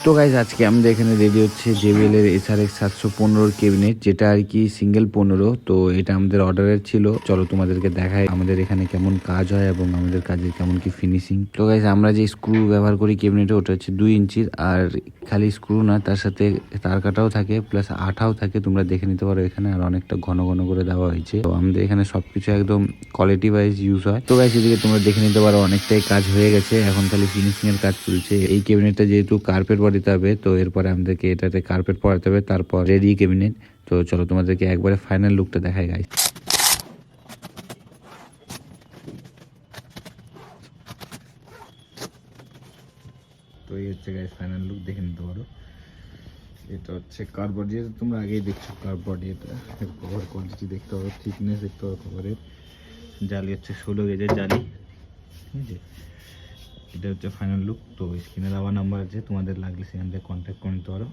তো গাইজ আজকে আমাদের এখানে রেডি হচ্ছে JBL এর SRX 715 ক্যাবিনেট, যেটা আর কি সিঙ্গেল 15। তো এটা আমাদের অর্ডারের ছিল। চলো তোমাদেরকে দেখাই আমাদের এখানে কেমন কাজ হয় এবং আমাদের কাজের কেমন কি ফিনিশিং। তো গাইজ আমরা যে স্ক্রু ব্যবহার করি ক্যাবিনেটে, ওটা হচ্ছে 2 ইঞ্চির। আর খালি স্ক্রু না, তার সাথে তার কাটাও থাকে, প্লাস আঠাও থাকে। তোমরা দেখে নিতে পারো এখানে, আর অনেকটা ঘন ঘন করে দেওয়া হয়েছে। তো আমাদের এখানে সবকিছু একদম কোয়ালিটি ওয়াইজ ইউজ হয়। তো গাইজ এদিকে তোমরা দেখে নিতে পারো অনেকটাই কাজ হয়ে গেছে, এখন খালি ফিনিশিং এর কাজ চলছে। এই ক্যাবিনেটটা যেহেতু কার্পেট দিতে হবে, তো এরপরে আমাদেরকে এটাতে কার্পেট পরাতে হবে, তারপর রেডি ক্যাবিনেট। তো চলো তোমাদেরকে একবারে ফাইনাল লুকটা দেখাই গাইস। তো এই হচ্ছে গাইস ফাইনাল লুক, দেখে নিতে পারো। এটা হচ্ছে কার্পেট, যেহেতু তোমরা আগেই দেখছো কার্পেট, এটা কভার কোয়ালিটি দেখতে পারো, থিকনেস দেখতে পারো কভারের। জালি হচ্ছে 16 গেজের জালি, ঠিক আছে। এটা হচ্ছে ফাইনাল লুক। তো স্ক্রিনে দেওয়া নাম্বার আছে, তোমাদের লাগলে সেখান থেকে কন্ট্যাক্ট করে নিতে পারো।